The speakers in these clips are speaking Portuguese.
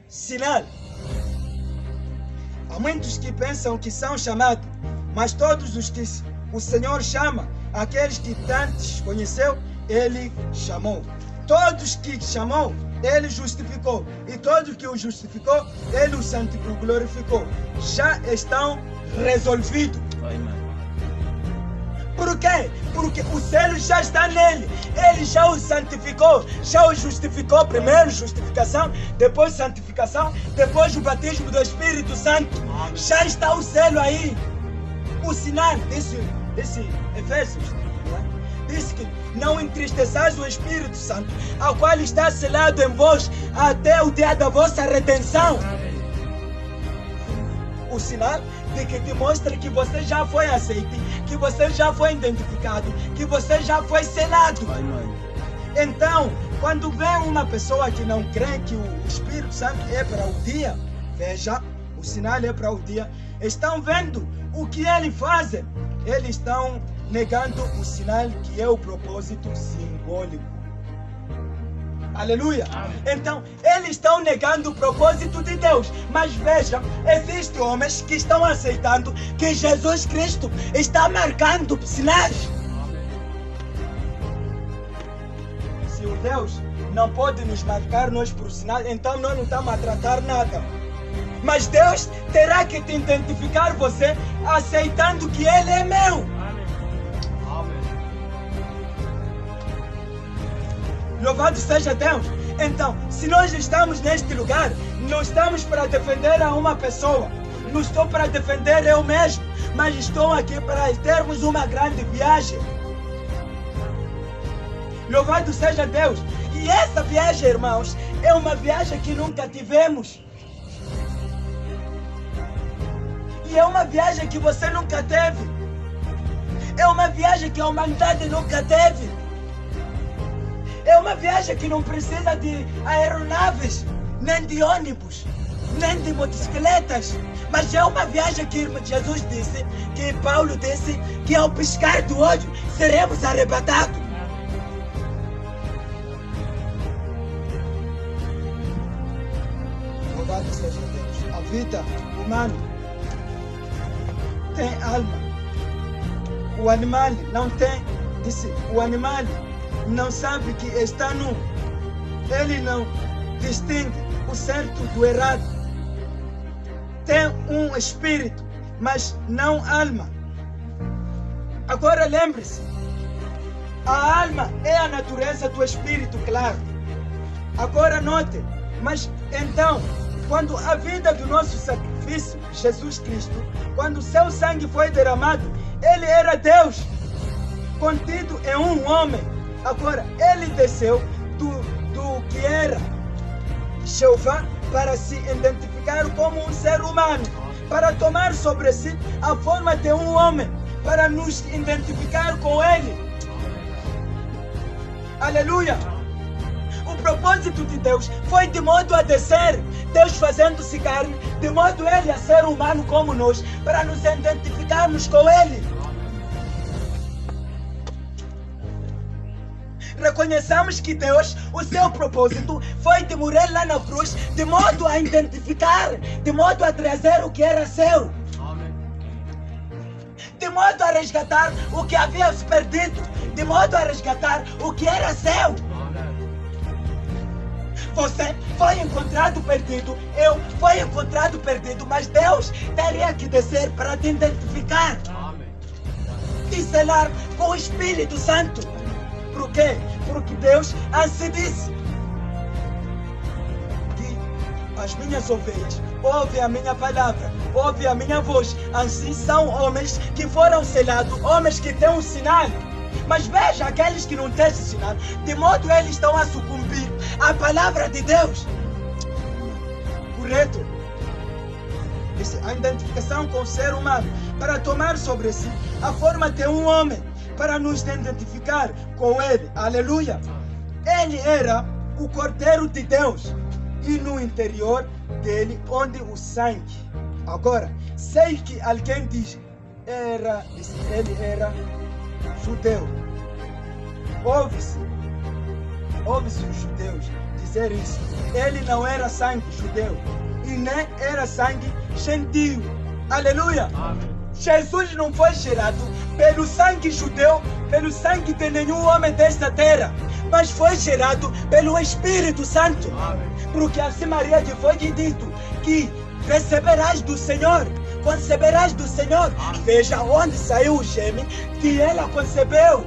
sinal. Há muitos que pensam que são chamados, mas todos os que o Senhor chama, aqueles que antes conheceu, Ele chamou. Todos que chamou, Ele justificou. E todos que o justificou, Ele o santificou, glorificou. Já estão resolvidos. Por quê? Porque o selo já está nele. Ele já o santificou, já o justificou. Primeiro justificação, depois santificação, depois o batismo do Espírito Santo. Já está o selo aí. O sinal desse Efésios diz que não entristeçais o Espírito Santo, ao qual está selado em vós até o dia da vossa redenção. O sinal de que demonstra que você já foi aceito, que você já foi identificado, que você já foi selado. Então, quando vem uma pessoa que não crê que o Espírito Santo é para o dia, veja, o sinal é para o dia, estão vendo o que ele faz, eles estão negando o sinal que é o propósito simbólico. Aleluia! Então, eles estão negando o propósito de Deus. Mas veja, existem homens que estão aceitando que Jesus Cristo está marcando sinais. Se o Deus não pode nos marcar nós por sinal, então nós não estamos a tratar nada. Mas Deus terá que te identificar você aceitando que Ele é meu. Louvado seja Deus. Então, se nós estamos neste lugar, não estamos para defender a uma pessoa. Não estou para defender eu mesmo, mas estou aqui para termos uma grande viagem. Louvado seja Deus. E essa viagem, irmãos, é uma viagem que nunca tivemos. E é uma viagem que você nunca teve. É uma viagem que a humanidade nunca teve. É uma viagem que não precisa de aeronaves, nem de ônibus, nem de motocicletas. Mas é uma viagem que Jesus disse, que Paulo disse, que ao piscar do olho seremos arrebatados. Louvado seja Deus. A vida humana tem alma. O animal não tem. Disse, o animal não sabe que está nu. Ele não distingue o certo do errado. Tem um espírito, mas não alma. Agora lembre-se, a alma é a natureza do espírito, claro. Agora note, mas então, quando a vida do nosso sacrifício, Jesus Cristo, quando seu sangue foi derramado, Ele era Deus, contido em um homem. Agora, Ele desceu do que era Jeová para se identificar como um ser humano, para tomar sobre si a forma de um homem, para nos identificar com Ele. Aleluia! O propósito de Deus foi de modo a descer, Deus fazendo-se carne, de modo Ele a ser humano como nós, para nos identificarmos com Ele. Reconheçamos que Deus, o seu propósito foi de morrer lá na cruz, de modo a identificar, de modo a trazer o que era seu. De modo a resgatar o que havia se perdido, de modo a resgatar o que era seu. Você foi encontrado perdido, eu fui encontrado perdido, mas Deus teria que descer para te identificar. Te selar com o Espírito Santo. Por quê? Porque Deus assim disse que as minhas ovelhas ouvem a minha palavra, ouvem a minha voz. Assim são homens que foram selados, homens que têm um sinal. Mas veja aqueles que não têm esse sinal, de modo eles estão a sucumbir à palavra de Deus. Correto? A identificação com o ser humano, para tomar sobre si a forma de um homem, para nos identificar com Ele. Aleluia! Ele era o Cordeiro de Deus e no interior dele onde o sangue. Agora, sei que alguém diz, ele era judeu. Ouve-se os judeus dizer isso. Ele não era sangue judeu e nem era sangue gentio. Aleluia! Amém. Jesus não foi gerado pelo sangue judeu, pelo sangue de nenhum homem desta terra, mas foi gerado pelo Espírito Santo. Amém. Porque assim Maria lhe foi dito que receberás do Senhor, conceberás do Senhor. Veja onde saiu o gêmeo que ela concebeu.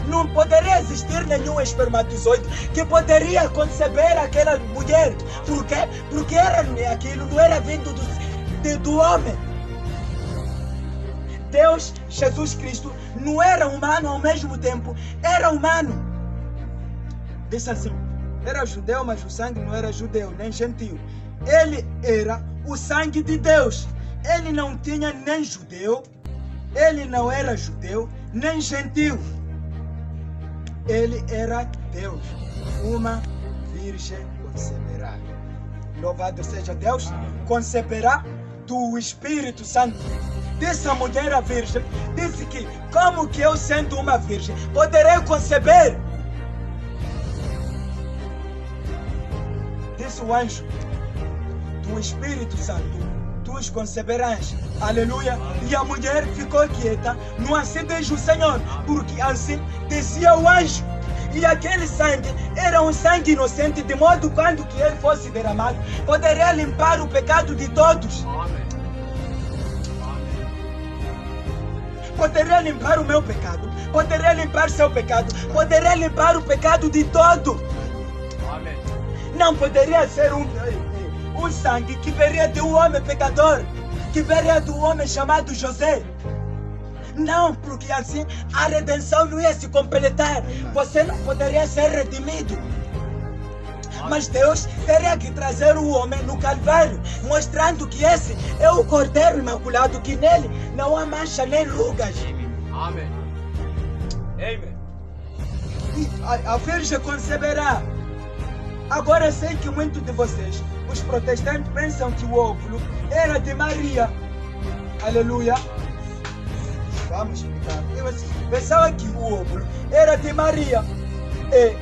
Não poderia existir nenhum espermatozoide que poderia conceber aquela mulher. Por quê? Porque aquilo não era vindo do homem. Deus, Jesus Cristo, não era humano ao mesmo tempo, era humano. Disse assim, era judeu, mas o sangue não era judeu, nem gentio. Ele era o sangue de Deus. Ele não tinha nem judeu, ele não era judeu, nem gentio. Ele era Deus. Uma virgem conceberá. Louvado seja Deus. Conceberá do Espírito Santo. Disse a mulher a virgem, disse que como que eu sendo uma virgem poderei conceber? Disse o anjo, do Espírito Santo tu os conceberás. Aleluia. E a mulher ficou quieta, não assim diz o Senhor, porque assim dizia o anjo. E aquele sangue era um sangue inocente, de modo que quando que ele fosse derramado, poderia limpar o pecado de todos. Amém. Poderia limpar o meu pecado, poderia limpar seu pecado, poderia limpar o pecado de todo. Amém. Não poderia ser um sangue que viria de um homem pecador, que viria de um homem chamado José. Não, porque assim a redenção não ia se completar. Você não poderia ser redimido. Mas Deus teria que trazer o homem no Calvário, mostrando que esse é o Cordeiro Imaculado, que nele não há mancha nem rugas. Amém. Amém. E a Virgem conceberá. Agora sei que muitos de vocês, os protestantes, pensam que o óvulo era de Maria. Aleluia. Vamos explicar. Eu pensava que o óvulo era de Maria. E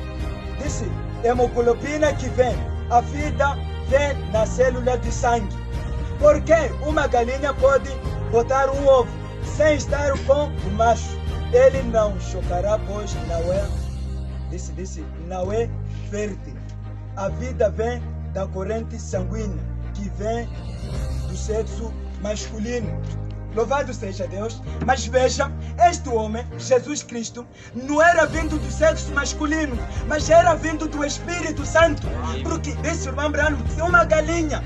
disse, hemoglobina que vem, a vida vem na célula de sangue. Porque uma galinha pode botar um ovo sem estar com o macho. Ele não chocará, pois não é, não é fértil. A vida vem da corrente sanguínea, que vem do sexo masculino. Louvado seja Deus. Mas veja, este homem, Jesus Cristo, não era vindo do sexo masculino, mas era vindo do Espírito Santo. Porque disse o irmão Branham, se uma galinha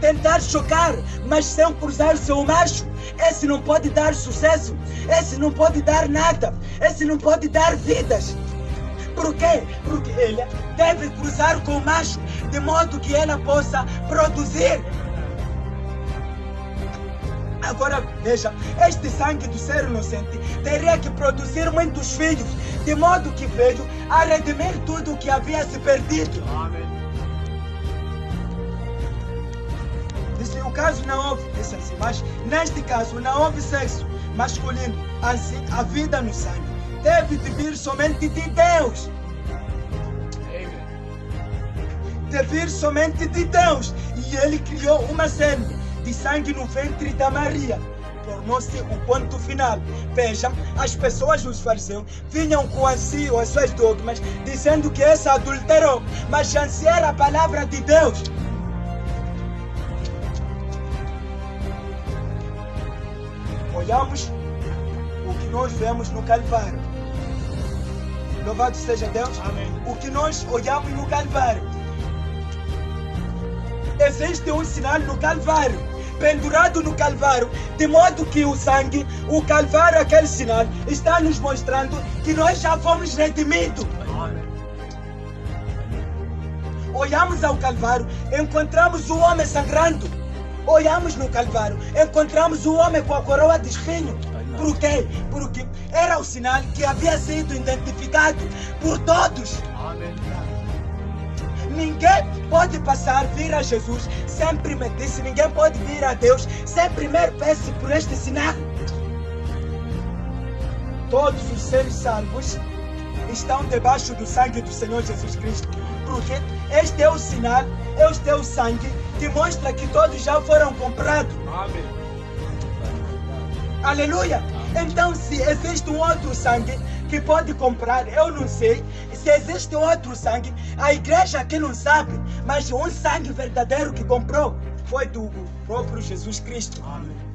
tentar chocar, mas sem cruzar seu macho, esse não pode dar sucesso, esse não pode dar nada, esse não pode dar vidas. Por quê? Porque ele deve cruzar com o macho, de modo que ela possa produzir. Agora veja, este sangue do ser inocente teria que produzir muitos filhos, de modo que veio a redimir tudo o que havia se perdido. Amém. Disse, o caso não houve, disse assim, mas neste caso não houve sexo masculino, assim a vida no sangue deve de vir somente de Deus. Amém. De vir somente de Deus. E ele criou uma sêmen de sangue no ventre da Maria. Tornou-se o ponto final. Vejam, as pessoas, os fariseus, vinham com as suas dogmas, dizendo que essa adulterou. Mas assim era a palavra de Deus. Olhamos o que nós vemos no Calvário. Louvado seja Deus. Amém. O que nós olhamos no Calvário. Existe um sinal no Calvário, pendurado no Calvário, de modo que o sangue, o Calvário, aquele sinal, está nos mostrando que nós já fomos redimidos. Amém. Olhamos ao Calvário, encontramos o homem sangrando. Olhamos no Calvário, encontramos o homem com a coroa de espinho. Por quê? Porque era o sinal que havia sido identificado por todos. Amém. Ninguém pode vir a Jesus sem primeiro, disse, ninguém pode vir a Deus sem primeiro pedir por este sinal. Todos os seres salvos estão debaixo do sangue do Senhor Jesus Cristo. Porque este é o sinal, este é o sangue que mostra que todos já foram comprados. Amém. Aleluia! Então, se existe um outro sangue que pode comprar, eu não sei. Se existe outro sangue, a igreja aqui não sabe. Mas um sangue verdadeiro que comprou foi do próprio Jesus Cristo. Amém.